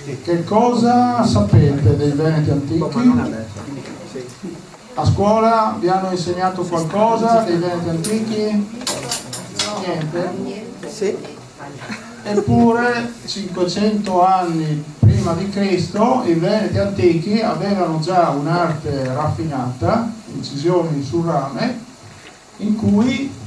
Che cosa sapete dei Veneti antichi? A scuola vi hanno insegnato qualcosa dei Veneti antichi? Niente? Sì. Eppure 500 anni prima di Cristo i Veneti antichi avevano già un'arte raffinata, incisioni sul rame, in cui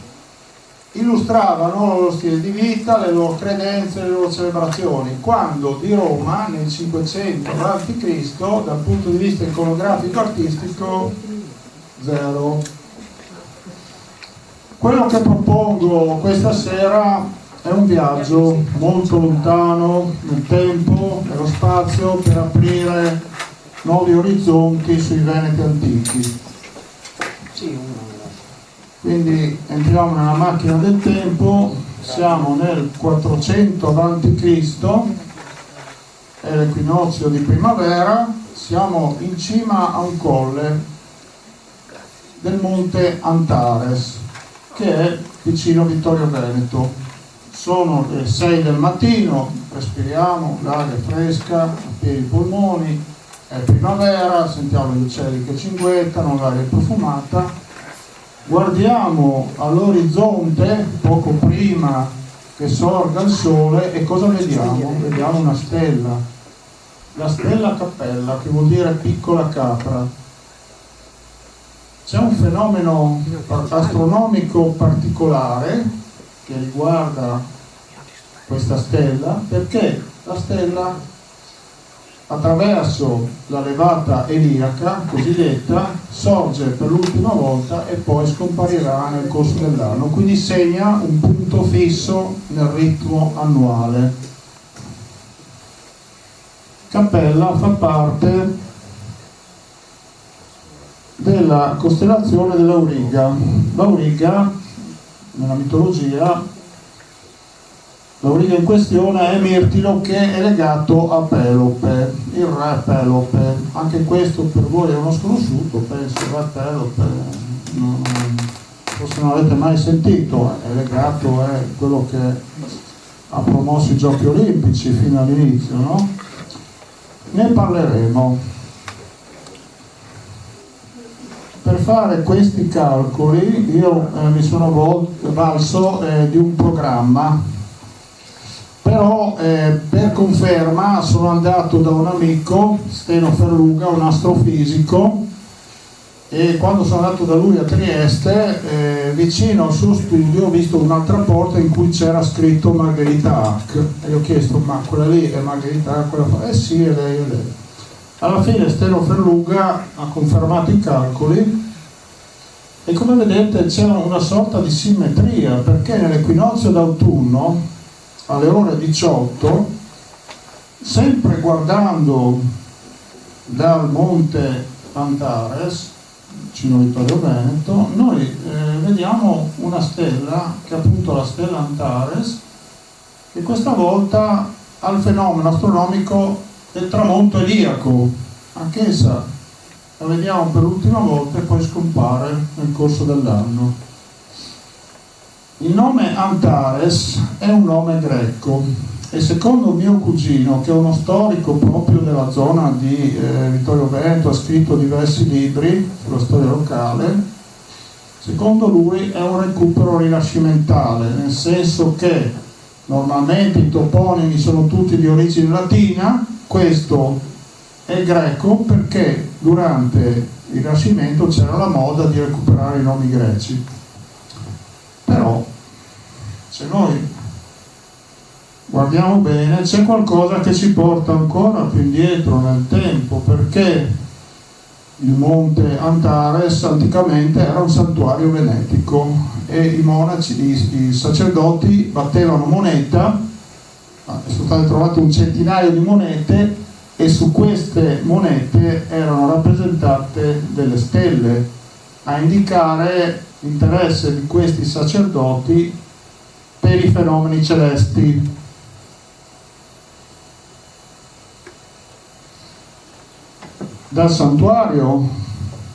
illustravano il loro stile di vita, le loro credenze, le loro celebrazioni, quando di Roma nel 500 a.C. dal punto di vista iconografico artistico zero. Quello che propongo questa sera è un viaggio molto lontano nel tempo, nello spazio, per aprire nuovi orizzonti sui Veneti antichi. Quindi entriamo nella macchina del tempo, siamo nel 400 a.C., è l'equinozio di primavera, siamo in cima a un colle del monte Antares, che è vicino a Vittorio Veneto. Sono le 6 del mattino, respiriamo l'aria fresca, pieni i polmoni, è primavera, sentiamo gli uccelli che cinguettano, l'aria è profumata. Guardiamo all'orizzonte poco prima che sorga il sole e cosa vediamo? Vediamo una stella, la stella Capella, che vuol dire piccola capra. C'è un fenomeno astronomico particolare che riguarda questa stella, perché la stella, attraverso la levata eliaca cosiddetta, sorge per l'ultima volta e poi scomparirà nel corso dell'anno, quindi segna un punto fisso nel ritmo annuale. Capella fa parte della costellazione dell'Auriga. L'Auriga, nella mitologia, l'Auriga in questione è Mirtilo, che è legato a Pelope, il re Pelope. Anche questo per voi è uno sconosciuto, penso il re Pelope, forse non avete mai sentito, è legato, è quello che ha promosso i Giochi Olimpici fino all'inizio, no? Ne parleremo. Per fare questi calcoli io mi sono valso di un programma, però per conferma sono andato da un amico, Steno Ferluga, un astrofisico, e quando sono andato da lui a Trieste, vicino al suo studio ho visto un'altra porta in cui c'era scritto Margherita Hack, e gli ho chiesto: ma quella lì è Margherita Hack? Quella fa? Sì, è lei, è lei. Alla fine Steno Ferluga ha confermato i calcoli e, come vedete, c'è una sorta di simmetria, perché nell'equinozio d'autunno alle ore 18, sempre guardando dal monte Antares, vicino a Vittorio Veneto, noi vediamo una stella, che è appunto la stella Antares, che questa volta ha il fenomeno astronomico del tramonto eliaco. Anch'essa la vediamo per l'ultima volta e poi scompare nel corso dell'anno. Il nome Antares è un nome greco e, secondo mio cugino, che è uno storico proprio della zona di Vittorio Veneto, ha scritto diversi libri sulla storia locale, secondo lui è un recupero rinascimentale, nel senso che normalmente i toponimi sono tutti di origine latina, questo è greco perché durante il Rinascimento c'era la moda di recuperare i nomi greci. Però se noi guardiamo bene c'è qualcosa che ci porta ancora più indietro nel tempo, perché il monte Antares anticamente era un santuario venetico e i monaci, i sacerdoti battevano moneta, sono state trovate un centinaio di monete e su queste monete erano rappresentate delle stelle a indicare l'interesse di questi sacerdoti per i fenomeni celesti. Dal santuario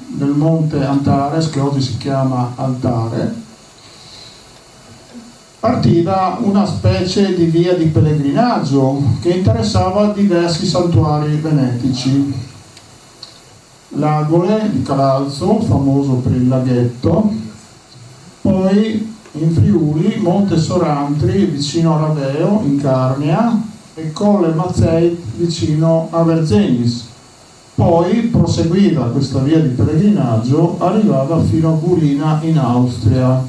del monte Antares, che oggi si chiama altare, partiva una specie di via di pellegrinaggio che interessava diversi santuari venetici. L'Agole di Calalzo, famoso per il laghetto, poi in Friuli Monte Sorantri vicino a Raveo in Carnia e Colle Mazzei vicino a Verzenis. Poi proseguiva questa via di pellegrinaggio, arrivava fino a Gurina in Austria.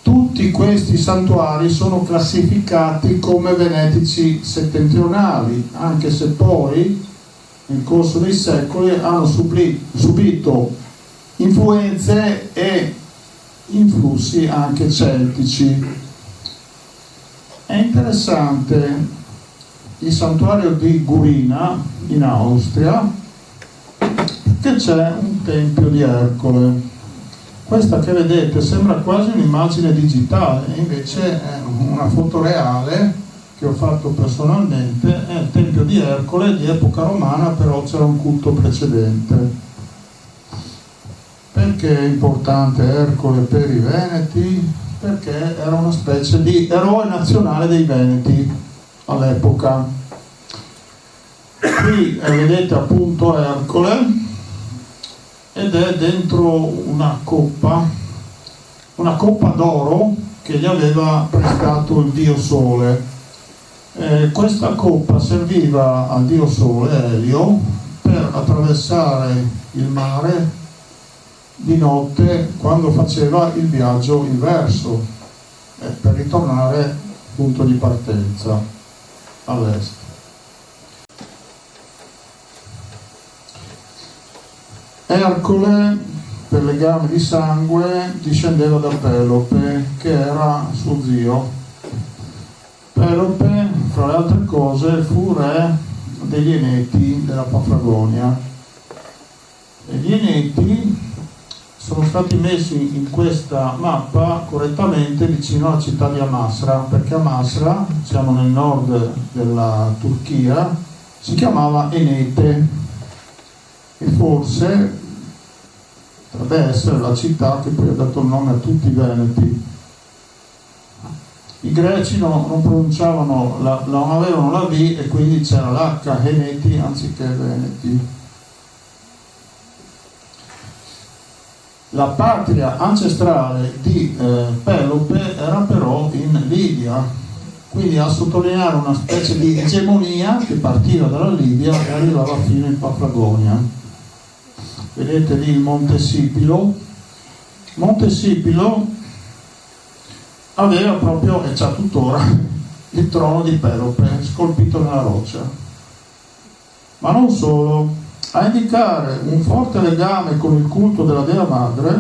Tutti questi santuari sono classificati come venetici settentrionali, anche se poi nel corso dei secoli hanno subito influenze e influssi anche celtici. È interessante il santuario di Gurina in Austria, che c'è un tempio di Ercole. Questa che vedete sembra quasi un'immagine digitale, invece è una foto reale che ho fatto personalmente, è il tempio di Ercole di epoca romana, però c'era un culto precedente. Perché è importante Ercole per i Veneti? Perché era una specie di eroe nazionale dei Veneti all'epoca. Qui vedete appunto Ercole ed è dentro una coppa d'oro che gli aveva prestato il dio Sole. Questa coppa serviva al dio Sole, Elio, per attraversare il mare di notte quando faceva il viaggio inverso, per ritornare punto di partenza all'est. Ercole, per legame di sangue, discendeva da Pelope, che era suo zio. Pelope, fra le altre cose, fu re degli Eneti della Paphlagonia. E gli Eneti sono stati messi in questa mappa correttamente vicino alla città di Amasra, perché Amasra, siamo nel nord della Turchia, si chiamava Enete e forse potrebbe essere la città che poi ha dato il nome a tutti i Veneti. I greci non pronunciavano, non avevano la V e quindi c'era l'H, Eneti anziché Veneti. La patria ancestrale di Pelope era però in Libia, quindi a sottolineare una specie di egemonia che partiva dalla Libia e arrivava fino in Paphlagonia. Vedete lì il Monte Sipilo. Monte Sipilo aveva proprio, e c'ha tuttora, il trono di Pelope scolpito nella roccia. Ma non solo, a indicare un forte legame con il culto della Dea Madre,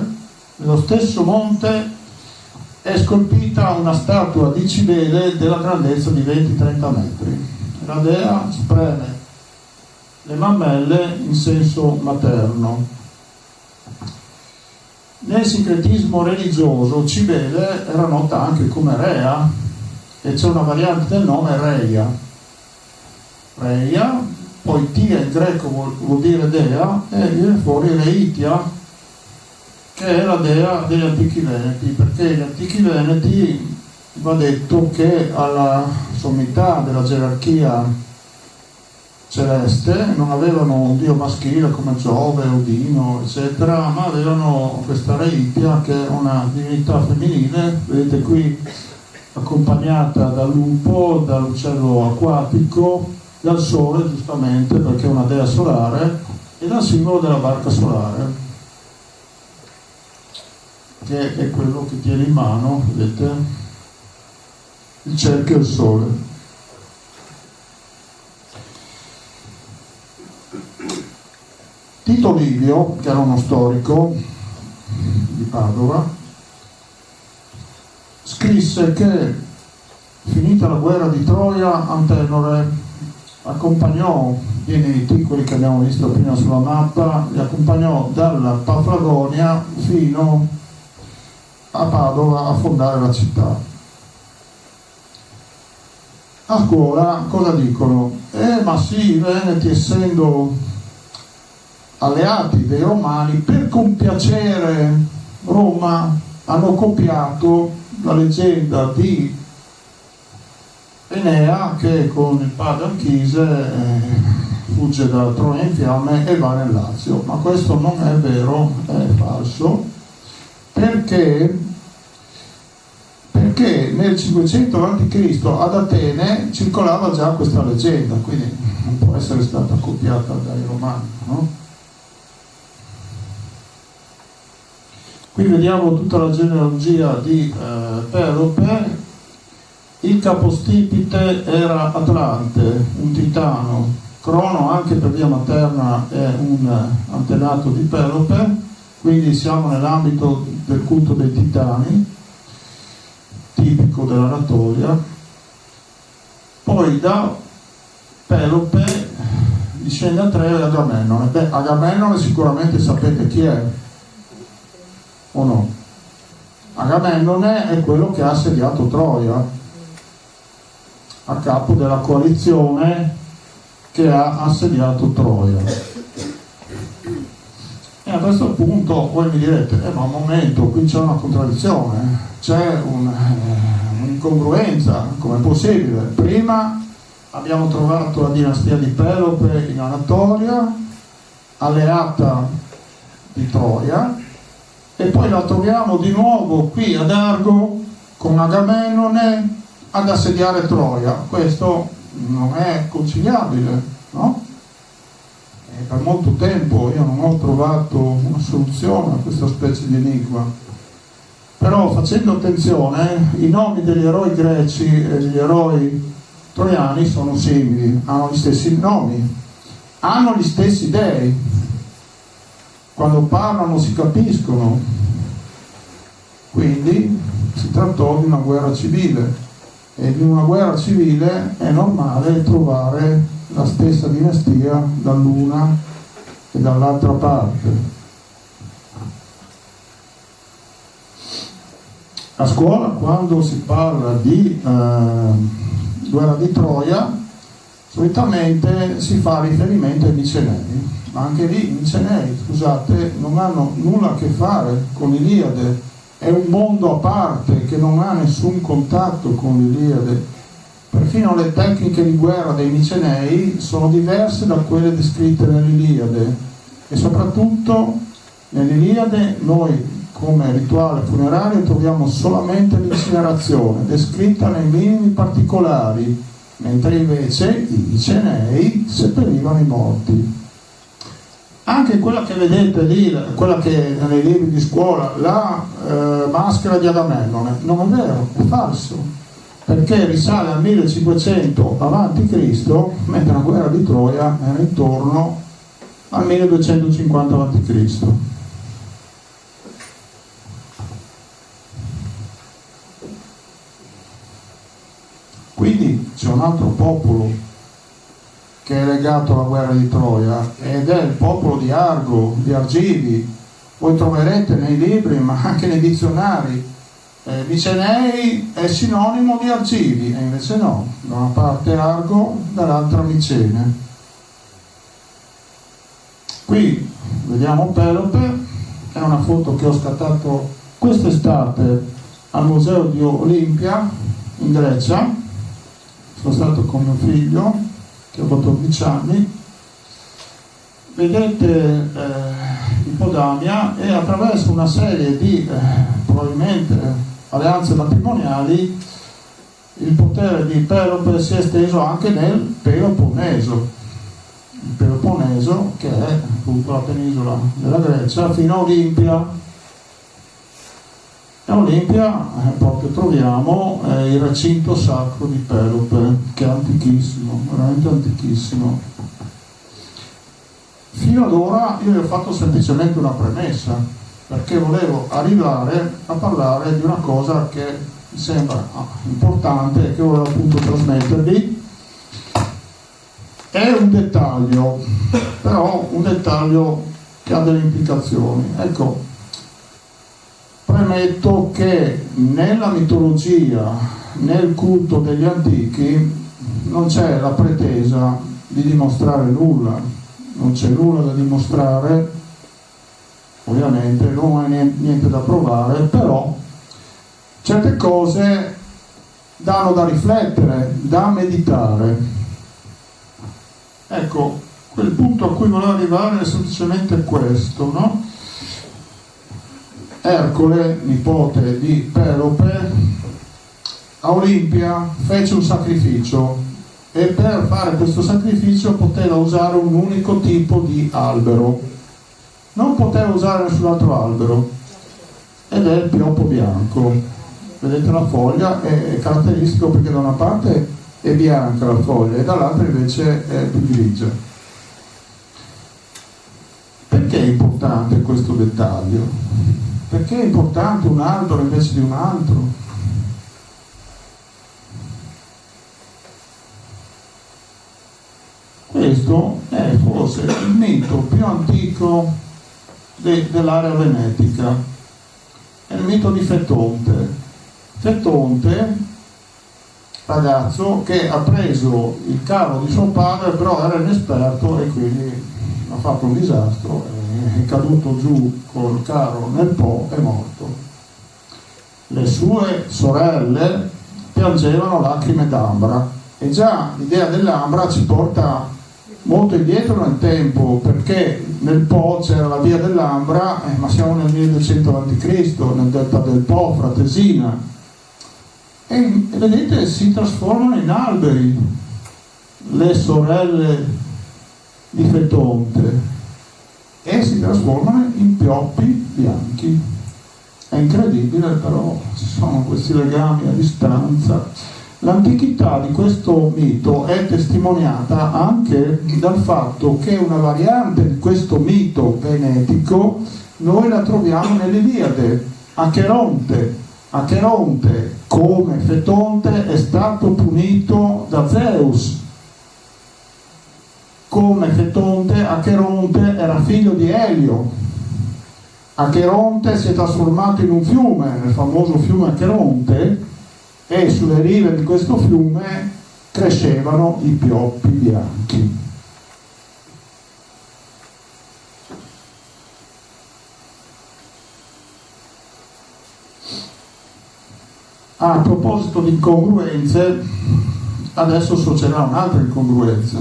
nello stesso monte è scolpita una statua di Cibele della grandezza di 20-30 metri. La Dea spreme le mammelle in senso materno. Nel sincretismo religioso Cibele era nota anche come Rea, e c'è una variante del nome Reia. Reia, poi Tia in greco vuol dire dea, e viene fuori Reitia, che è la dea degli antichi veneti, perché gli antichi veneti, va detto che alla sommità della gerarchia celeste non avevano un dio maschile come Giove, Odino, eccetera, ma avevano questa Reitia, che è una divinità femminile, vedete qui accompagnata dal lupo, dall'uccello acquatico, dal sole, giustamente perché è una dea solare, e dal simbolo della barca solare, che è quello che tiene in mano, vedete, il cerchio e il sole. Tito Livio, che era uno storico di Padova, scrisse che, finita la guerra di Troia, Antenore accompagnò gli Eneti, quelli che abbiamo visto prima sulla mappa, li accompagnò dalla Paphlagonia fino a Padova a fondare la città. A scuola cosa dicono? Ma sì, i Veneti, essendo alleati dei Romani, per compiacere Roma hanno copiato la leggenda di Enea che con il padre Anchise fugge da Troia in fiamme e va nel Lazio, ma questo non è vero, è falso, perché nel 500 a.C. ad Atene circolava già questa leggenda, quindi non può essere stata copiata dai romani, no? Qui vediamo tutta la genealogia di Pelope. Il capostipite era Atlante, un titano. Crono, anche per via materna, è un antenato di Pelope, quindi siamo nell'ambito del culto dei titani, tipico dell'Anatolia. Poi da Pelope discende Atreo e Agamennone. Agamennone sicuramente sapete chi è, o no? Agamennone è quello che ha assediato Troia, a capo della coalizione che ha assediato Troia. E a questo punto voi mi direte, ma un momento, qui c'è una contraddizione, c'è un'incongruenza, com'è possibile? Prima abbiamo trovato la dinastia di Pelope in Anatolia, alleata di Troia, e poi la troviamo di nuovo qui ad Argo con Agamennone ad assediare Troia. Questo non è conciliabile, no? E per molto tempo io non ho trovato una soluzione a questa specie di enigma. Però facendo attenzione, i nomi degli eroi greci e degli eroi troiani sono simili, hanno gli stessi nomi, hanno gli stessi dei, quando parlano si capiscono, quindi si trattò di una guerra civile. E in una guerra civile è normale trovare la stessa dinastia dall'una e dall'altra parte. A scuola, quando si parla di guerra di Troia, solitamente si fa riferimento ai Micenei, ma anche lì i Micenei, scusate, non hanno nulla a che fare con l'Iliade. È un mondo a parte che non ha nessun contatto con l'Iliade. Perfino le tecniche di guerra dei Micenei sono diverse da quelle descritte nell'Iliade, e soprattutto nell'Iliade noi come rituale funerario troviamo solamente l'incinerazione, descritta nei minimi particolari, mentre invece i Micenei seppellivano i morti. Anche quella che vedete lì, quella che è nei libri di scuola, la maschera di Agamennone, non è vero, è falso, perché risale al 1500 a.C., mentre la guerra di Troia era intorno al 1250 a.C. Quindi c'è un altro popolo che è legato alla guerra di Troia, ed è il popolo di Argo, di Argivi. Voi troverete nei libri, ma anche nei dizionari, Micenei è sinonimo di Argivi, e invece no, da una parte Argo, dall'altra Micene. Qui vediamo Pelope, è una foto che ho scattato quest'estate al museo di Olimpia in Grecia. Sono stato con mio figlio che ha 14 anni. Vedete Ippodamia, e attraverso una serie di probabilmente alleanze matrimoniali il potere di Pelope si è esteso anche nel Peloponneso, il Peloponneso che è appunto la penisola della Grecia, fino a Olimpia. A Olimpia proprio troviamo il recinto sacro di Pelope, che è antichissimo, veramente antichissimo. Fino ad ora io vi ho fatto semplicemente una premessa, perché volevo arrivare a parlare di una cosa che mi sembra importante e che volevo appunto trasmettervi. È un dettaglio, però un dettaglio che ha delle implicazioni. Ecco, premetto che nella mitologia, nel culto degli antichi, non c'è la pretesa di dimostrare nulla, non c'è nulla da dimostrare, ovviamente non è niente da provare, però certe cose danno da riflettere, da meditare. Ecco, quel punto a cui volevo arrivare è semplicemente questo, no? Ercole, nipote di Pelope, a Olimpia fece un sacrificio e per fare questo sacrificio poteva usare un unico tipo di albero, non poteva usare nessun altro albero, ed è il pioppo bianco. Vedete la foglia è caratteristico perché da una parte è bianca la foglia e dall'altra invece è più grigia. Perché è importante questo dettaglio? Perché è importante un albero invece di un altro? Questo è forse il mito più antico dell'area venetica, è il mito di Fetonte. Fetonte, ragazzo che ha preso il carro di suo padre, però era inesperto e quindi ha fatto un disastro, è caduto giù col carro nel Po, è morto. Le sue sorelle piangevano lacrime d'ambra, e già l'idea dell'ambra ci porta molto indietro nel tempo, perché nel Po c'era la via dell'ambra, ma siamo nel 1200 a.C., nel delta del Po, Fratesina, e vedete, si trasformano in alberi le sorelle di Fetonte e si trasformano in pioppi bianchi. È incredibile, però ci sono questi legami a distanza. L'antichità di questo mito è testimoniata anche dal fatto che una variante di questo mito venetico noi la troviamo nell'Iliade, Acheronte. Acheronte, come Fetonte, è stato punito da Zeus. Come Fetonte, Acheronte era figlio di Elio. Acheronte si è trasformato in un fiume, nel famoso fiume Acheronte, e sulle rive di questo fiume crescevano i pioppi bianchi. A proposito di incongruenze, adesso succederà un'altra incongruenza.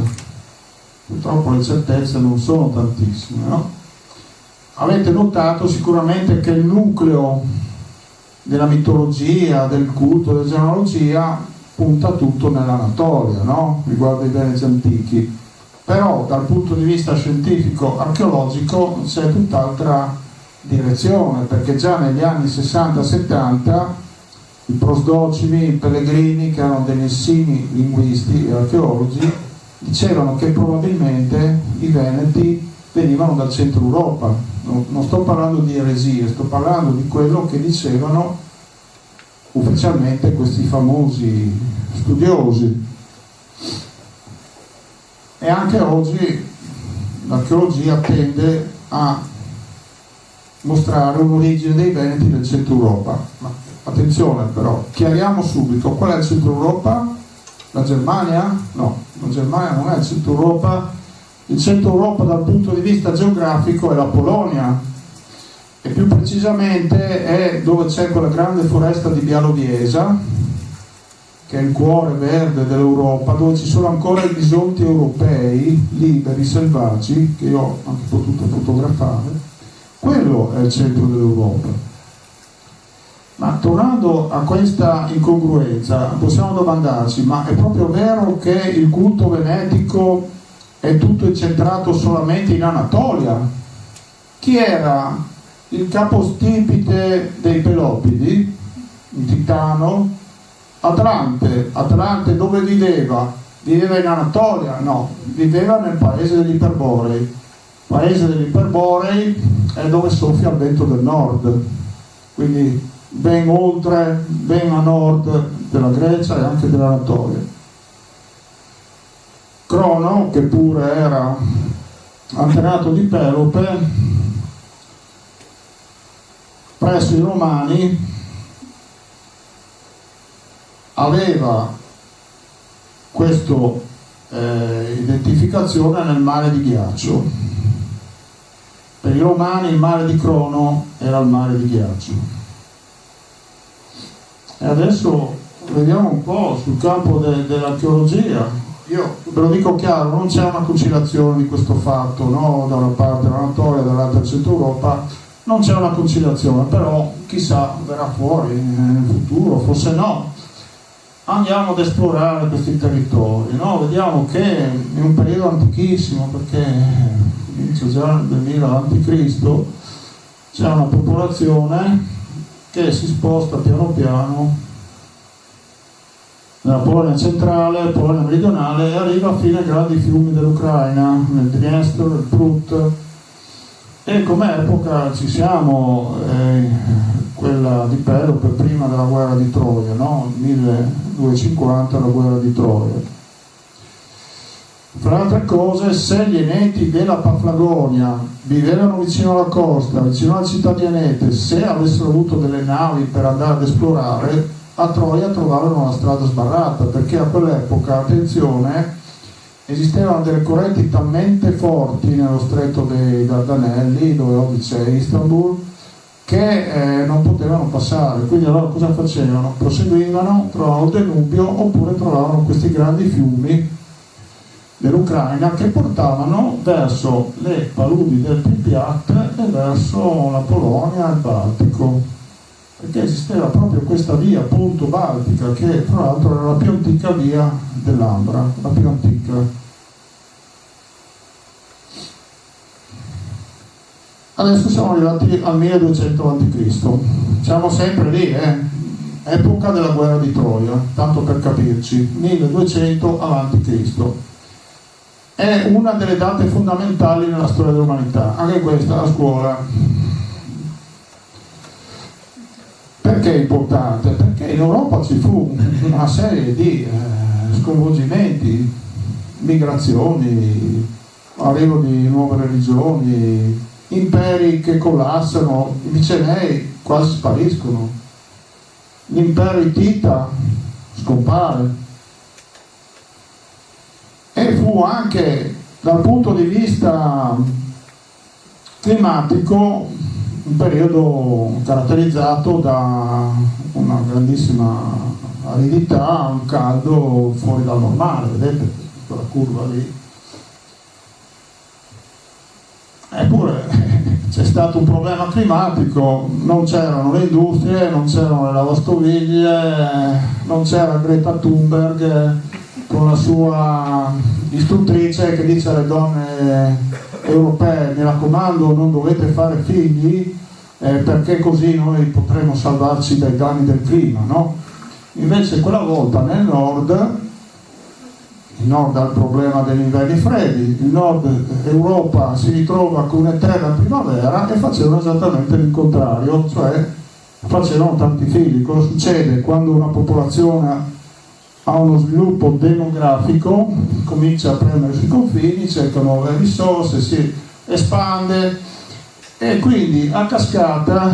Purtroppo le certezze non sono tantissime, no? Avete notato sicuramente che il nucleo della mitologia, del culto, della genealogia punta tutto nell'Anatolia, no? Riguardo ai veneti antichi. Però dal punto di vista scientifico archeologico c'è tutt'altra direzione, perché già negli anni 60-70 i prosdocimi, i pellegrini, che erano degli essimi linguisti e archeologi, dicevano che probabilmente i veneti venivano dal centro Europa. Non sto parlando di eresie, sto parlando di quello che dicevano ufficialmente questi famosi studiosi. E anche oggi l'archeologia tende a mostrare un'origine dei veneti del centro Europa. Ma attenzione però, chiariamo subito, qual è il centro Europa? La Germania? No, la Germania non è il centro Europa. Il centro Europa dal punto di vista geografico è la Polonia, e più precisamente è dove c'è quella grande foresta di Bialowieza, che è il cuore verde dell'Europa, dove ci sono ancora i bisonti europei, liberi, selvaggi, che io ho anche potuto fotografare. Quello è il centro dell'Europa. Ma tornando a questa incongruenza, possiamo domandarci, ma è proprio vero che il culto venetico è tutto incentrato solamente in Anatolia? Chi era il capostipite dei Pelopidi? Il Titano? Atlante. Atlante dove viveva? Viveva in Anatolia? No, viveva nel paese degli Iperborei. Il paese degli Iperborei è dove soffia il vento del nord, quindi ben oltre, ben a nord della Grecia e anche dell'Anatolia. Crono, che pure era antenato di Pelope, presso i Romani aveva questa identificazione nel mare di ghiaccio. Per i Romani il mare di Crono era il mare di ghiaccio. E adesso vediamo un po' sul campo dell'archeologia. Io ve lo dico chiaro, non c'è una conciliazione di questo fatto, no? Da una parte l'Anatolia, dall'altra il Centro Europa, non c'è una conciliazione, però chissà, verrà fuori nel futuro, forse no. Andiamo ad esplorare questi territori, no? Vediamo che in un periodo antichissimo, perché inizio già nel 2000 a.C., c'è una popolazione che si sposta piano piano nella Polonia centrale, Polonia meridionale, e arriva fino ai grandi fiumi dell'Ucraina, nel Dniestr, il Prut, e come epoca ci siamo quella di Pelope prima della guerra di Troia, no? 1250, la guerra di Troia. Fra altre cose, se gli Eneti della Paflagonia vivevano vicino alla costa, vicino alla città di Enete, se avessero avuto delle navi per andare ad esplorare, a Troia trovavano la strada sbarrata, perché a quell'epoca, attenzione, esistevano delle correnti talmente forti nello stretto dei Dardanelli, dove oggi c'è Istanbul, che non potevano passare. Quindi allora cosa facevano? Proseguivano, trovavano il Danubio, oppure trovavano questi grandi fiumi dell'Ucraina che portavano verso le paludi del Pripyat e verso la Polonia e il Baltico, perché esisteva proprio questa via appunto baltica, che tra l'altro era la più antica via dell'Ambra, la più antica. Adesso siamo arrivati al 1200 a.C., siamo sempre lì, epoca della guerra di Troia, tanto per capirci, 1200 a.C. È una delle date fondamentali nella storia dell'umanità, anche questa a scuola. Perché è importante? Perché in Europa ci fu una serie di sconvolgimenti, migrazioni, arrivo di nuove religioni, imperi che collassano, i Micenei quasi spariscono, l'impero Ittita scompare. E fu anche dal punto di vista climatico un periodo caratterizzato da una grandissima aridità, un caldo fuori dal normale, vedete quella curva lì. Eppure c'è stato un problema climatico, non c'erano le industrie, non c'erano le lavastoviglie, non c'era Greta Thunberg con la sua istruttrice che dice alle donne europee: mi raccomando, non dovete fare figli perché così noi potremo salvarci dai danni del clima, no? Invece quella volta nel nord, il nord ha il problema degli inverni freddi, il nord Europa si ritrova con un'eterna primavera, e facevano esattamente il contrario, cioè facevano tanti figli. Cosa succede quando una popolazione ha uno sviluppo demografico? Comincia a prendere sui confini, cerca nuove risorse, si espande, e quindi a cascata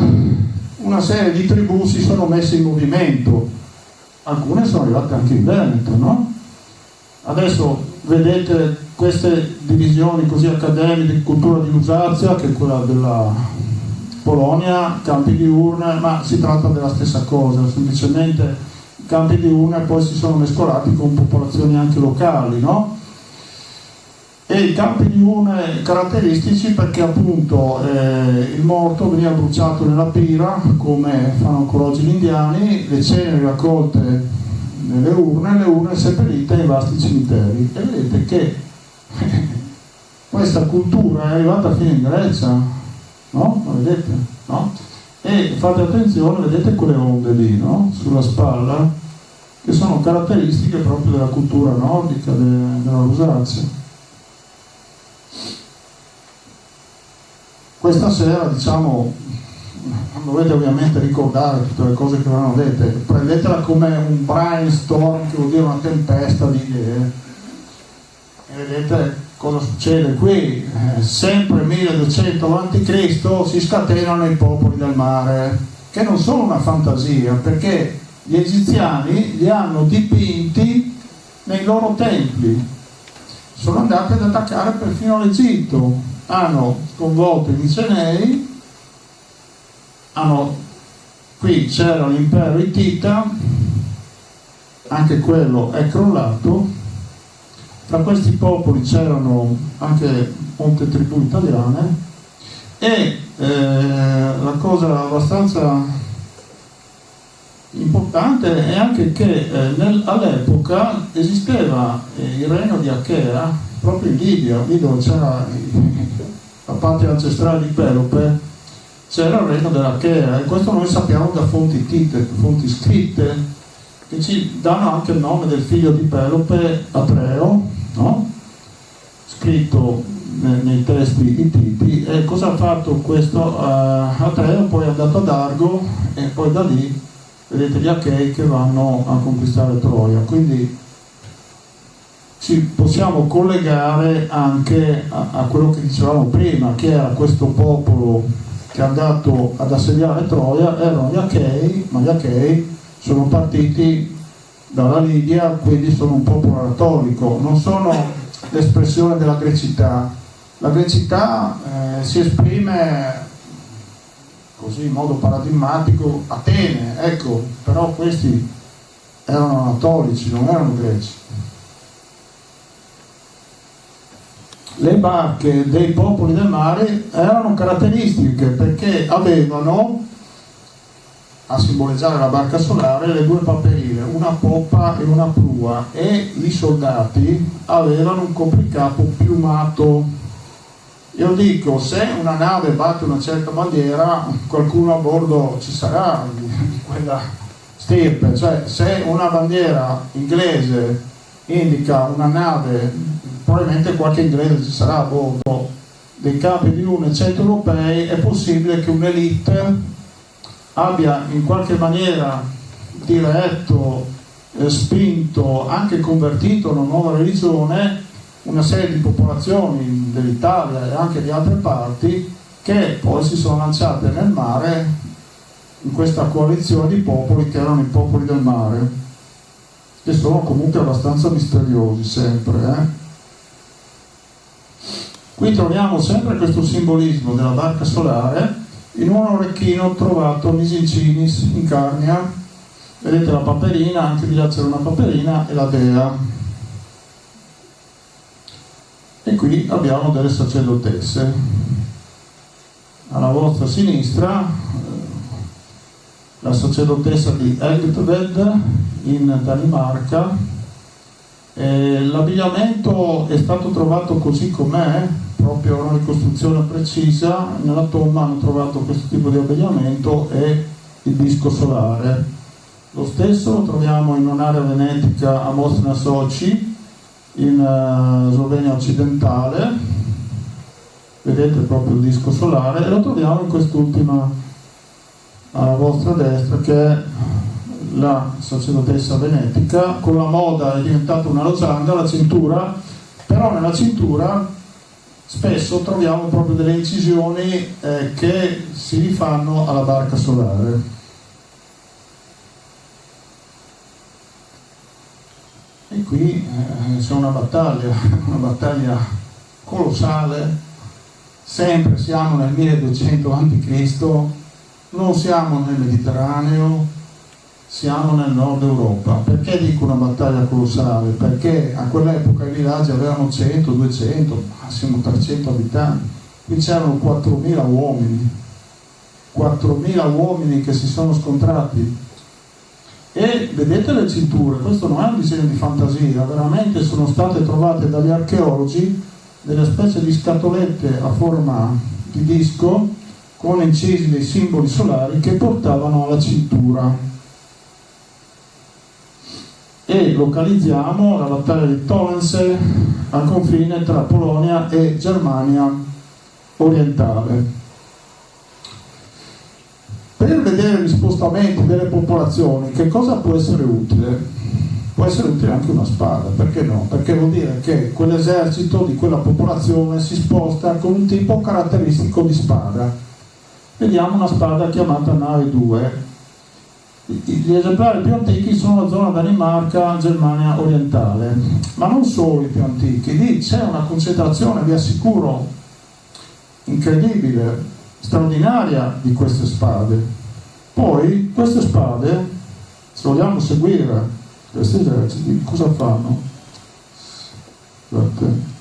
una serie di tribù si sono messe in movimento. Alcune sono arrivate anche in Veneto, no? Adesso vedete queste divisioni così accademiche di cultura di Lusatia, che è quella della Polonia, campi di urne, ma si tratta della stessa cosa, semplicemente campi di urne poi si sono mescolati con popolazioni anche locali, no? E i campi di urne caratteristici perché appunto il morto veniva bruciato nella pira, come fanno ancora oggi gli indiani, le ceneri raccolte nelle urne, le urne seppellite in vasti cimiteri. E vedete che questa cultura è arrivata fino in Grecia, no? Lo vedete? No? E fate attenzione, vedete quelle onde lì, no? Sulla spalla, che sono caratteristiche proprio della cultura nordica, della Lusatia. Questa sera, diciamo, dovete ovviamente ricordare tutte le cose che vanno dette, prendetela come un brainstorm, che vuol dire una tempesta di idee, e vedete cosa succede qui. Sempre 1200 a.C. si scatenano i popoli del mare, che non sono una fantasia, perché gli egiziani li hanno dipinti nei loro templi, sono andati ad attaccare perfino l'Egitto, hanno sconvolto i Micenei, qui c'era l'impero Ittita, anche quello è crollato. Tra questi popoli c'erano anche molte tribù italiane e la cosa abbastanza importante è anche che all'epoca esisteva il regno di Achea proprio in Libia, lì dove c'era la patria ancestrale di Pelope, c'era il regno dell'Achea, e questo noi sappiamo da fonti scritte, che ci danno anche il nome del figlio di Pelope, Atreo, no? Scritto nei testi ittiti. E cosa ha fatto questo Atreo? Poi è andato ad Argo e poi da lì vedete gli Achei che vanno a conquistare Troia, quindi ci possiamo collegare anche a quello che dicevamo prima, che era questo popolo che è andato ad assediare Troia, erano gli Achei, ma gli Achei sono partiti dalla Libia, quindi sono un popolo cattolico, non sono l'espressione della grecità. La grecità si esprime così in modo paradigmatico, Atene, ecco, però questi erano anatolici, non erano greci. Le barche dei popoli del mare erano caratteristiche perché avevano, a simboleggiare la barca solare, le due paperine, una poppa e una prua, e i soldati avevano un copricapo piumato. Io dico, se una nave batte una certa bandiera, qualcuno a bordo ci sarà di quella stirpe, cioè se una bandiera inglese indica una nave, probabilmente qualche inglese ci sarà a bordo. Dei capi di 100 europei è possibile che un'elite abbia in qualche maniera diretto, spinto, anche convertito a una nuova religione una serie di popolazioni dell'Italia e anche di altre parti, che poi si sono lanciate nel mare in questa coalizione di popoli che erano i popoli del mare, che sono comunque abbastanza misteriosi sempre. Qui troviamo sempre questo simbolismo della barca solare in un orecchino trovato a Misincinis in Carnia. Vedete la paperina, anche di là c'era una paperina e la dea. E qui abbiamo delle sacerdotesse. Alla vostra sinistra la sacerdotessa di Egtved in Danimarca. L'abbigliamento è stato trovato così com'è, proprio una ricostruzione precisa. Nella tomba hanno trovato questo tipo di abbigliamento e il disco solare. Lo stesso lo troviamo in un'area venetica a Mostra Soci, in Slovenia occidentale, vedete proprio il disco solare, e lo troviamo in quest'ultima alla vostra destra, che è la sacerdotessa venetica. Con la moda è diventata una losanda la cintura, però nella cintura spesso troviamo proprio delle incisioni che si rifanno alla barca solare. E qui c'è una battaglia colossale, sempre siamo nel 1200 a.C., non siamo nel Mediterraneo, siamo nel nord Europa. Perché dico una battaglia colossale? Perché a quell'epoca i villaggi avevano 100, 200, massimo 300 abitanti, qui c'erano 4.000 uomini, 4.000 uomini che si sono scontrati. E vedete le cinture, questo non è un disegno di fantasia, veramente sono state trovate dagli archeologi delle specie di scatolette a forma di disco con incisi dei simboli solari che portavano alla cintura. E localizziamo la battaglia di Tolense al confine tra Polonia e Germania orientale. Per vedere gli spostamenti delle popolazioni, che cosa può essere utile? Può essere utile anche una spada, perché no? Perché vuol dire che quell'esercito di quella popolazione si sposta con un tipo caratteristico di spada. Vediamo una spada chiamata Nave 2. Gli esemplari più antichi sono la zona Danimarca, Germania orientale, ma non solo i più antichi. Lì c'è una concentrazione, vi assicuro, incredibile, straordinaria di queste spade. Poi queste spade, se vogliamo seguire Questi eserciti cosa fanno? Guardate.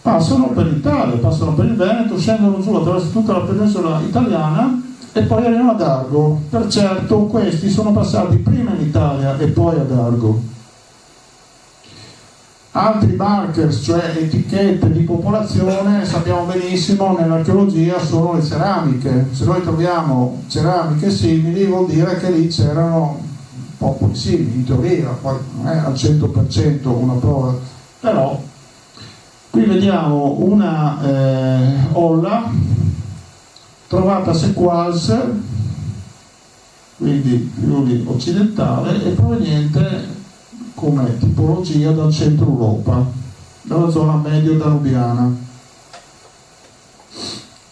Passano per l'Italia, passano per il Veneto, scendono giù attraverso tutta la penisola italiana e poi arrivano ad Argo. Per certo questi sono passati prima in Italia e poi ad Argo. Altri markers, cioè etichette di popolazione, sappiamo benissimo nell'archeologia sono le ceramiche. Se noi troviamo ceramiche simili vuol dire che lì c'erano popoli simili, in teoria, poi non è al 100% una prova, però qui vediamo una olla trovata a Sequals, quindi Friuli occidentale, e proveniente come tipologia dal centro Europa, dalla zona medio-danubiana.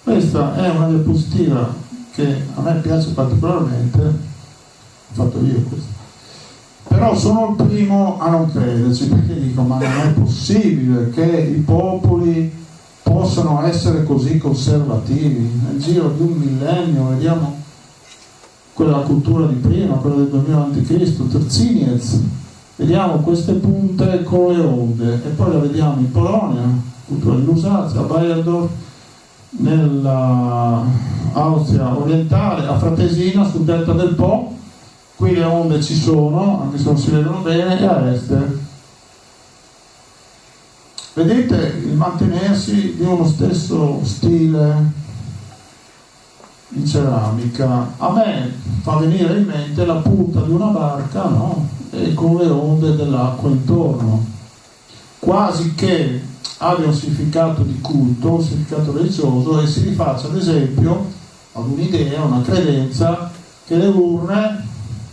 Questa è una diapositiva che a me piace particolarmente, ho fatto io questo. Però sono il primo a non crederci, perché dico, ma non è possibile che i popoli possano essere così conservativi. Nel giro di un millennio vediamo quella cultura di prima, quella del 2000 a.C., Terciniez, vediamo queste punte con le onde, e poi la vediamo in Polonia, cultura di Lusazia, a Bayerdorf, nella Austria orientale, a Fratesina, sul delta del Po. Qui le onde ci sono, anche se non si vedono bene, e a est. Vedete il mantenersi di uno stesso stile di ceramica. A me fa venire in mente la punta di una barca, no? E con le onde dell'acqua intorno, quasi che abbia un significato di culto, un significato religioso, e si rifaccia ad esempio ad un'idea, una credenza che le urne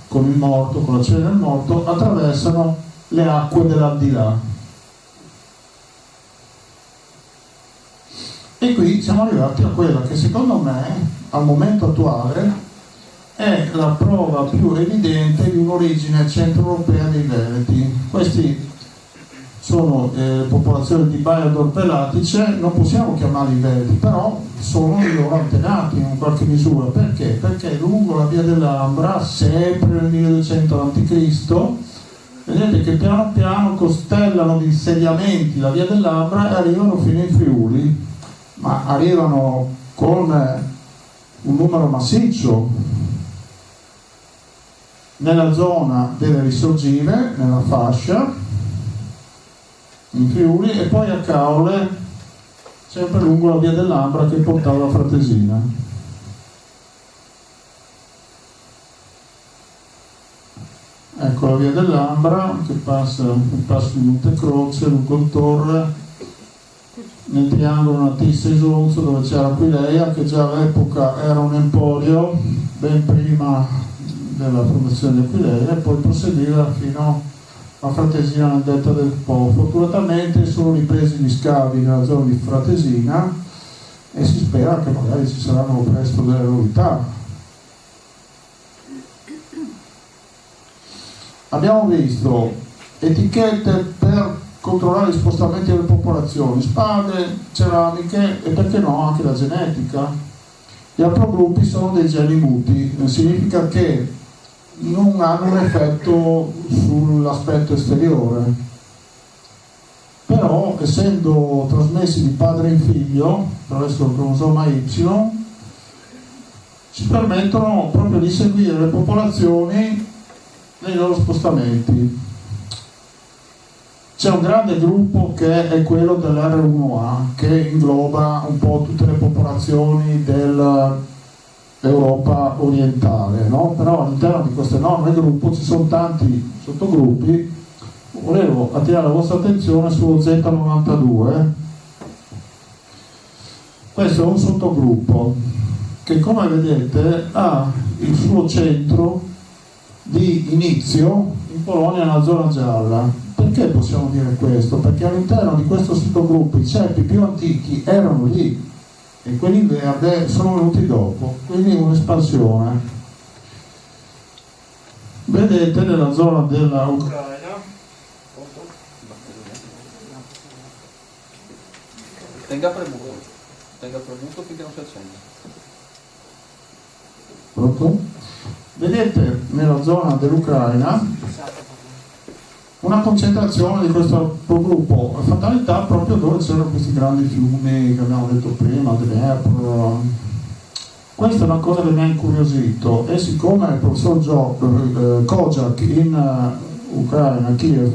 con il morto, con la cena del morto, attraversano le acque dell'aldilà. E qui siamo arrivati a quella che secondo me al momento attuale è la prova più evidente di un'origine centroeuropea dei Veneti. Questi sono popolazioni di Bayerdorf e Latice, non possiamo chiamarli Veneti, però sono i loro antenati in qualche misura. Perché? Perché lungo la via dell'Ambra, sempre nel 1200 a.C., vedete che piano piano costellano di insediamenti la via dell'Ambra e arrivano fino in Friuli, ma arrivano con un numero massiccio nella zona delle risorgive, nella fascia in Friuli, e poi a Caule, sempre lungo la via dell'Ambra che portava a Fratesina. Ecco la via dell'Ambra che passa di Montecroce lungo il Torre, nel triangolo Natisse e Isonzo, dove c'era Aquileia, che già all'epoca era un emporio ben prima della fondazione di Aquileia, e poi proseguiva fino a Fratesina nel delta del Po. Fortunatamente sono ripresi gli scavi nella zona di Fratesina e si spera che magari ci saranno presto delle novità. Abbiamo visto etichette per controllare gli spostamenti delle popolazioni, spade, ceramiche e perché no anche la genetica. Gli haplogruppi sono dei geni muti, significa che non hanno un effetto sull'aspetto esteriore, però essendo trasmessi di padre in figlio attraverso il cromosoma Y, ci permettono proprio di seguire le popolazioni nei loro spostamenti. C'è un grande gruppo che è quello dell'R1A, che ingloba un po' tutte le popolazioni dell'Europa orientale, no? Però all'interno di questo enorme gruppo ci sono tanti sottogruppi. Volevo attirare la vostra attenzione sullo Z92. Questo è un sottogruppo che, come vedete, ha il suo centro di inizio in Polonia, nella zona gialla. Perché possiamo dire questo? Perché all'interno di questo sottogruppo i ceppi più antichi erano lì e quelli in verde sono venuti dopo, quindi un'espansione. Vedete nella zona della Ucraina, tenga premuto finché non si accende. pronto? vedete nella zona dell'Ucraina una concentrazione di questo gruppo, fatalità proprio dove c'erano questi grandi fiumi che abbiamo detto prima, Dnepr. Questa è una cosa che mi ha incuriosito, e siccome il professor Kojak in Ucraina, Kiev,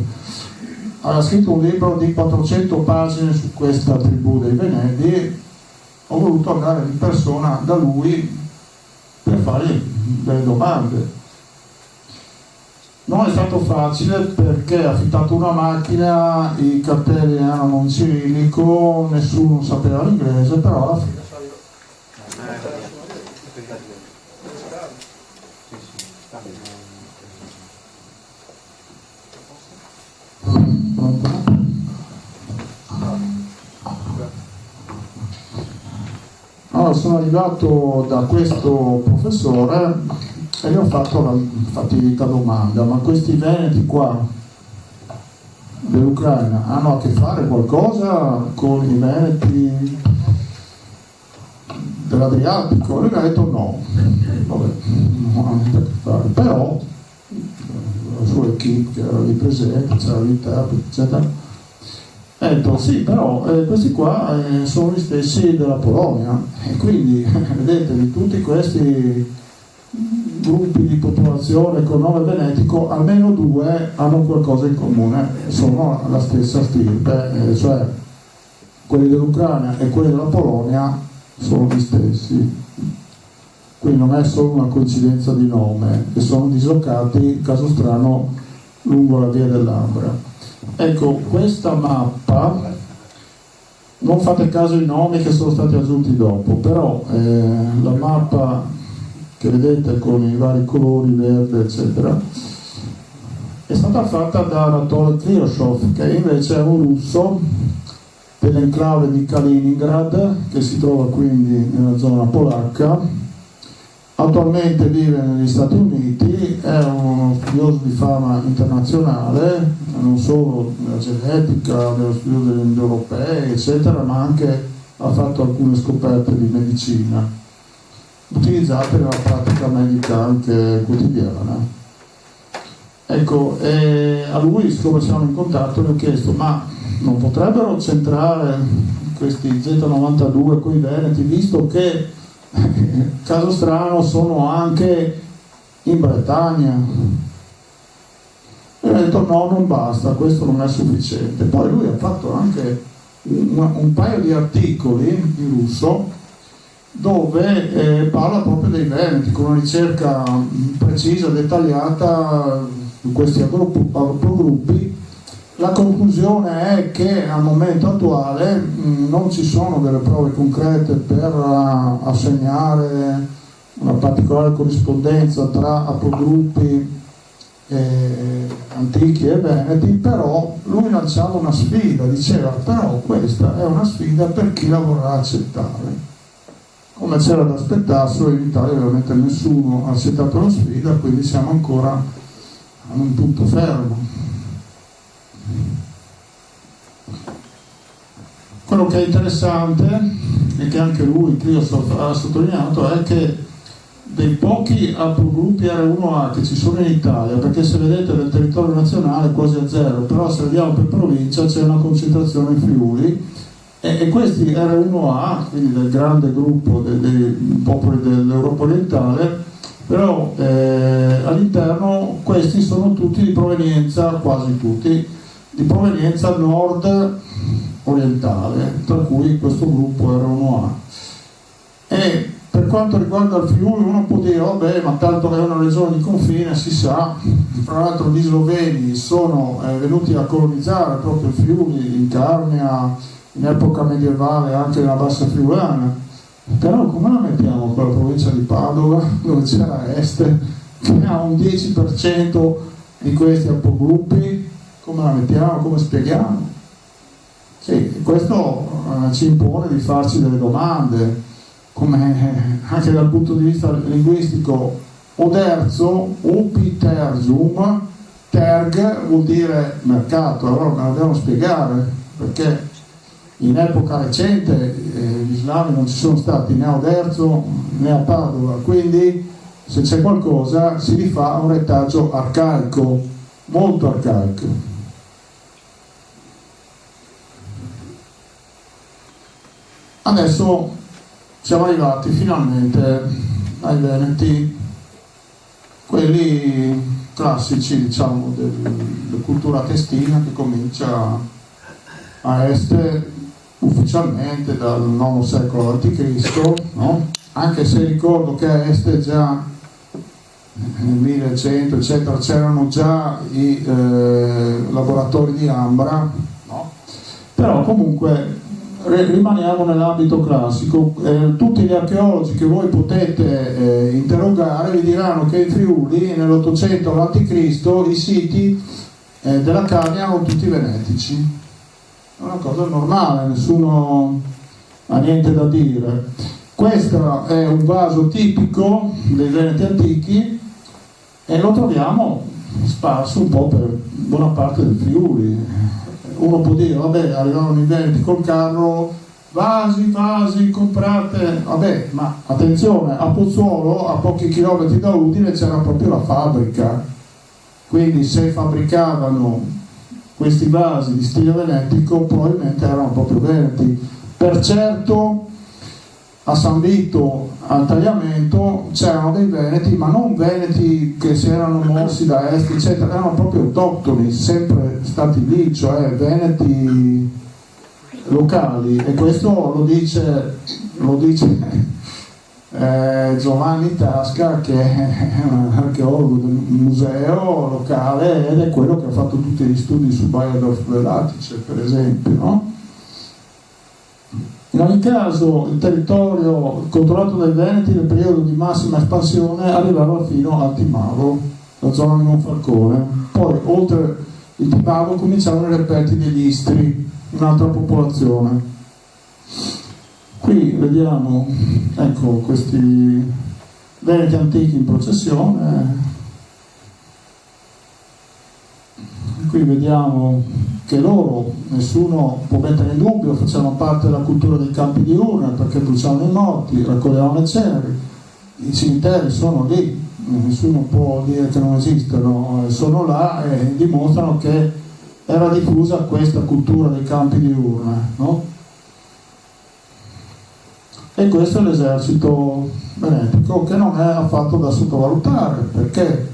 aveva scritto un libro di 400 pagine su questa tribù dei Veneti, ho voluto andare di persona da lui per fargli delle domande. Non è stato facile perché ha affittato una macchina, i cartelli erano in cirillico, nessuno sapeva l'inglese, però alla fine. Allora, sono arrivato da questo professore e gli ho fatto la fatidica domanda: ma questi veneti qua dell'Ucraina hanno a che fare qualcosa con i veneti dell'Adriatico? Lui mi ha detto no, vabbè, non hanno niente a che fare, però la sua equipe che era lì presente, c'era l'interprete, eccetera. Ha detto sì, però questi qua sono gli stessi della Polonia, e quindi vedete, di tutti questi gruppi di popolazione con nome venetico, almeno due hanno qualcosa in comune, sono la stessa stirpe, cioè quelli dell'Ucraina e quelli della Polonia sono gli stessi. Quindi non è solo una coincidenza di nome, e sono dislocati, caso strano, lungo la via dell'Ambra. Ecco, questa mappa, non fate caso ai nomi che sono stati aggiunti dopo, però la mappa che vedete con i vari colori, verde eccetera, è stata fatta da Anatol Kryushov, che invece è un russo dell'enclave di Kaliningrad, che si trova quindi nella zona polacca. Attualmente vive negli Stati Uniti, è uno studioso di fama internazionale, non solo nella genetica, nello studio delle indoeuropee, eccetera, ma anche ha fatto alcune scoperte di medicina, utilizzate nella pratica medica anche quotidiana. Ecco, a lui, siccome siamo in contatto, gli ho chiesto: ma non potrebbero centrare questi Z92 coi veneti, visto che caso strano sono anche in Bretagna? E ho detto no, non basta, questo non è sufficiente. Poi lui ha fatto anche un paio di articoli in russo dove parla proprio dei veneti, con una ricerca precisa, dettagliata di questi agrogruppi. La conclusione è che al momento attuale non ci sono delle prove concrete per assegnare una particolare corrispondenza tra apogruppi antichi e veneti, però lui lanciava una sfida, diceva: però questa è una sfida per chi la vorrà accettare. Come c'era da aspettarselo, in Italia veramente nessuno ha accettato la sfida, quindi siamo ancora a un punto fermo. Quello che è interessante, e che anche lui, Kryushov, ha sottolineato, è che dei pochi aprogruppi R1A che ci sono in Italia, perché se vedete del territorio nazionale è quasi a zero, però se vediamo per provincia c'è una concentrazione in Friuli, e questi R1A, quindi del grande gruppo dei popoli dell'Europa orientale, però all'interno questi sono tutti di provenienza, quasi tutti, di provenienza nord orientale, tra cui questo gruppo R1A. E per quanto riguarda il Friuli, uno può dire: vabbè, ma tanto è una regione di confine, si sa. Tra l'altro gli sloveni sono venuti a colonizzare proprio il Friuli in Carnia, in epoca medievale, anche nella bassa friulana. Però come la mettiamo con la provincia di Padova, dove c'era Este, che ha un 10% di questi apogruppi? Come la mettiamo? Come spieghiamo? Sì, questo ci impone di farci delle domande, come anche dal punto di vista linguistico. Oderzo, opiterzum, terg vuol dire mercato, allora me lo dobbiamo spiegare, perché in epoca recente gli slavi non ci sono stati né a Oderzo né a Padova, quindi se c'è qualcosa si rifà a un retaggio arcaico, molto arcaico. Adesso siamo arrivati finalmente ai Veneti, quelli classici, diciamo, della cultura testina, che comincia a est ufficialmente dal IX secolo a.C., no? Anche se ricordo che a est già nel 1100 eccetera c'erano già i laboratori di Ambra, no? Però comunque rimaniamo nell'ambito classico. Tutti gli archeologi che voi potete interrogare vi diranno che in Friuli nell'800 a.C. i siti della Carnia erano tutti venetici. È una cosa normale, nessuno ha niente da dire. Questo è un vaso tipico dei Veneti antichi e lo troviamo sparso un po' per buona parte del Friuli. Uno può dire, vabbè, arrivavano i Veneti col carro, vasi, comprate, vabbè, ma attenzione, a Pozzuolo, a pochi chilometri da Udine, c'era proprio la fabbrica, quindi se fabbricavano questi vasi di stile venetico probabilmente erano proprio veneti. Per certo a San Vito, al Tagliamento, c'erano dei veneti, ma non veneti che si erano mossi da est, eccetera, erano proprio autoctoni, sempre stati lì, cioè veneti locali. E questo lo dice Giovanni Tasca, che è un archeologo del museo locale ed è quello che ha fatto tutti gli studi su Bayerdorf-Latice, per esempio, no? In ogni caso il territorio controllato dai Veneti nel periodo di massima espansione arrivava fino al Timavo, la zona di Monfalcone. Poi oltre il Timavo cominciavano i reperti degli Istri, un'altra popolazione. Qui vediamo, ecco, questi Veneti antichi in processione. Qui vediamo che loro, nessuno può mettere in dubbio, facevano parte della cultura dei campi di urna, perché bruciavano i morti, raccoglievano le ceneri, i cimiteri sono lì, nessuno può dire che non esistono, sono là e dimostrano che era diffusa questa cultura dei campi di urna, no? E questo è l'esercito venetico, che non è affatto da sottovalutare, perché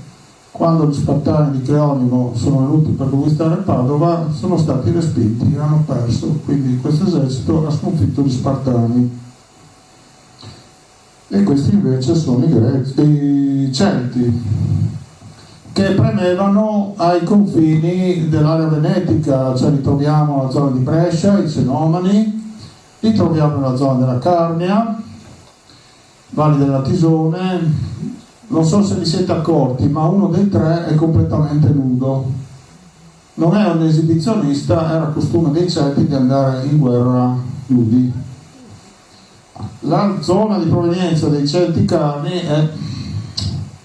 quando gli spartani di Creonimo sono venuti per conquistare Padova sono stati respinti, hanno perso, quindi questo esercito ha sconfitto gli Spartani. E questi invece sono i Celti, che premevano ai confini dell'area venetica, cioè li troviamo nella zona di Brescia, i Cenomani, li troviamo nella zona della Carnia, Valli della Tisone. Non so se vi siete accorti, ma uno dei tre è completamente nudo. Non è un esibizionista, era costume dei Celti di andare in guerra nudi. La zona di provenienza dei Celti Carni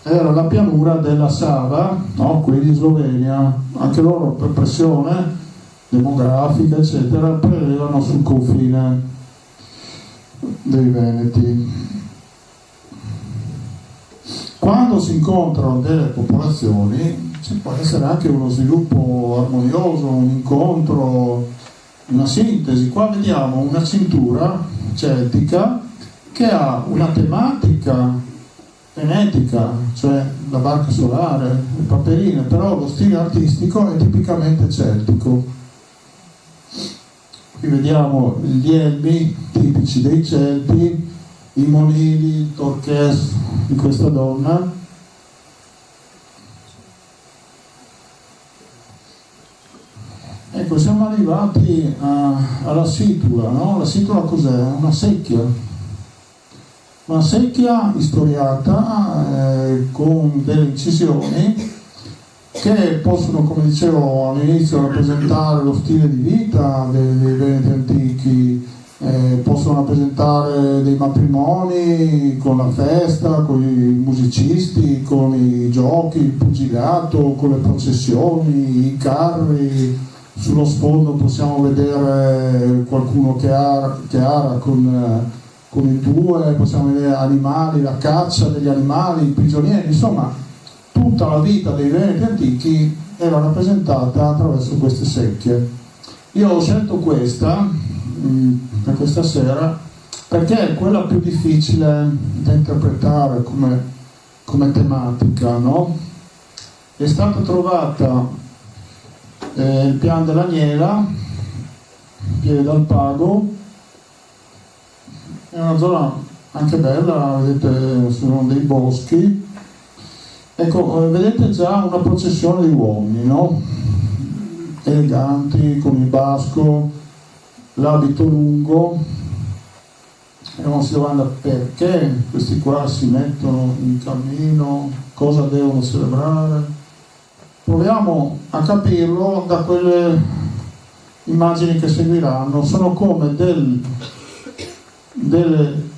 era la pianura della Sava, no? Quindi in Slovenia. Anche loro per pressione demografica, eccetera, prelevano sul confine dei Veneti. Quando si incontrano delle popolazioni ci può essere anche uno sviluppo armonioso, un incontro, una sintesi. Qua vediamo una cintura celtica che ha una tematica venetica, cioè la barca solare, le paperine, però lo stile artistico è tipicamente celtico. Qui vediamo gli elmi tipici dei Celti, i monili, il turchese di questa donna. Ecco, siamo arrivati alla situla, no? La situla cos'è? Una secchia istoriata con delle incisioni che possono, come dicevo all'inizio, rappresentare lo stile di vita dei Veneti antichi. Possono rappresentare dei matrimoni con la festa, con i musicisti, con i giochi, il pugilato, con le processioni, i carri. Sullo sfondo possiamo vedere qualcuno che ara con con i bue, possiamo vedere animali, la caccia degli animali, i prigionieri, insomma tutta la vita dei Veneti antichi era rappresentata attraverso queste secchie. Io ho scelto questa per questa sera perché è quella più difficile da interpretare come tematica, no? È stata trovata il Pian dell'Agnela, Pieve dal Pago, è una zona anche bella, vedete, sono dei boschi. Ecco, vedete già una processione di uomini, no? Eleganti, con il basco, l'abito lungo, e uno si domanda perché questi qua si mettono in cammino, cosa devono celebrare. Proviamo a capirlo da quelle immagini che seguiranno. Sono come delle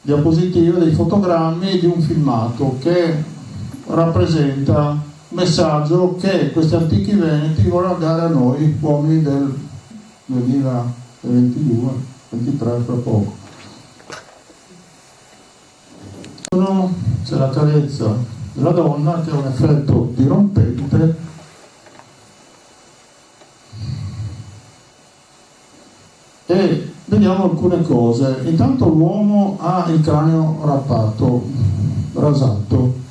diapositive, dei fotogrammi di un filmato che rappresenta un messaggio che questi antichi veneti vogliono dare a noi uomini del 2022, 23 fra poco. C'è la carezza della donna che ha un effetto dirompente e vediamo alcune cose. Intanto l'uomo ha il cranio rasato.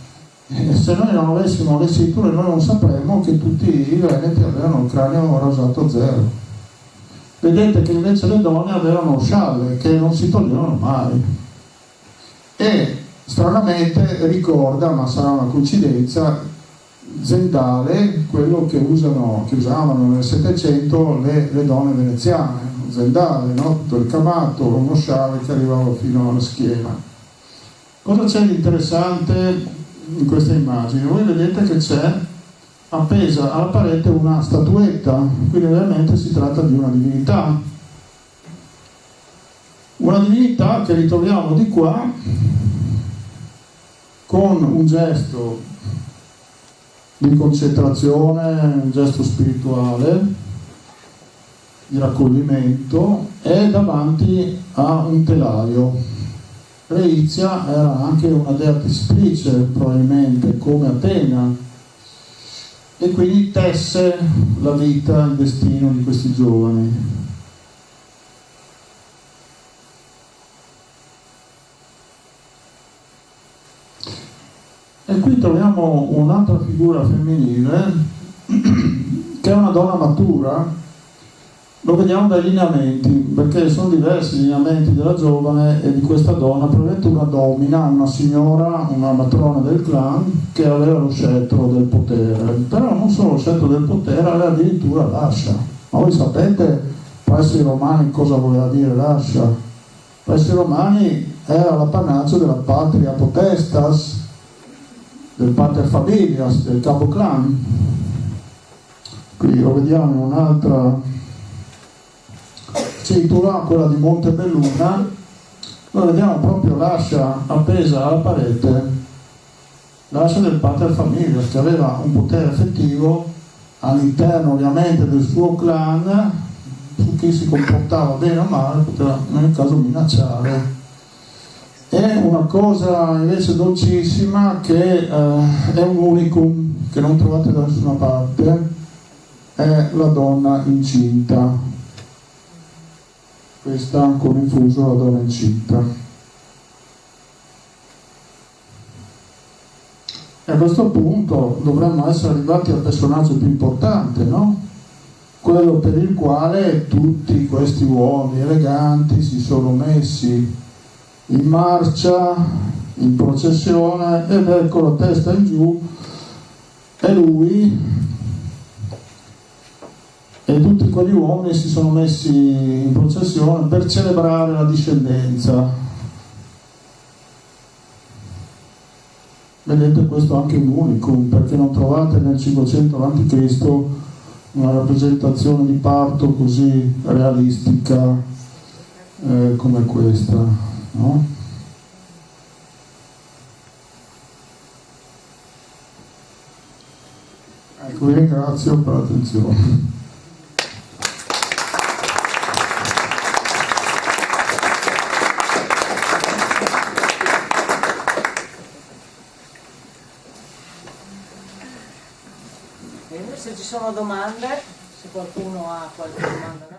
Se noi non avessimo le sicure noi non sapremmo che tutti i veneti avevano il cranio rasato a zero. Vedete che invece le donne avevano scialle che non si toglievano mai, e stranamente ricorda, ma sarà una coincidenza, zendale, quello che usavano nel Settecento le donne veneziane, zendale, no? Tutto il camato, uno scialle che arrivava fino alla schiena. Cosa c'è di interessante in queste immagini? Voi vedete che c'è appesa alla parete una statuetta, quindi ovviamente si tratta di una divinità che ritroviamo di qua con un gesto di concentrazione, un gesto spirituale di raccoglimento, e davanti a un telaio. Reizia era anche una dea tessitrice, probabilmente come Atena, e quindi tesse la vita, il destino di questi giovani. E qui troviamo un'altra figura femminile che è una donna matura. Lo vediamo dai lineamenti, perché sono diversi i lineamenti della giovane e di questa donna. Probabilmente una domina, una signora, una matrona del clan che aveva lo scettro del potere, però non solo lo scettro del potere, aveva addirittura l'ascia. Ma voi sapete presso i romani cosa voleva dire l'ascia? Presso i romani era l'appannaggio della patria potestas, del pater familias, del capo clan. Qui lo vediamo in un'altra cintura, quella di Montebelluna. Noi vediamo proprio l'ascia appesa alla parete, l'ascia del pater familias, che aveva un potere effettivo all'interno ovviamente del suo clan su chi si comportava bene o male, poteva nel caso minacciare. È una cosa invece dolcissima che è un unicum che non trovate da nessuna parte, è la donna incinta. Questa con infuso la donna incinta. E a questo punto dovremmo essere arrivati al personaggio più importante, no? Quello per il quale tutti questi uomini eleganti si sono messi in marcia, in processione, ed ecco la testa in giù, e lui e tutti quegli uomini si sono messi in processione per celebrare la discendenza. Vedete, questo è anche un unicum, perché non trovate nel 500 a.C. una rappresentazione di parto così realistica come questa, no? Ecco, vi ringrazio per l'attenzione. ci sono domande, se qualcuno ha qualche domanda da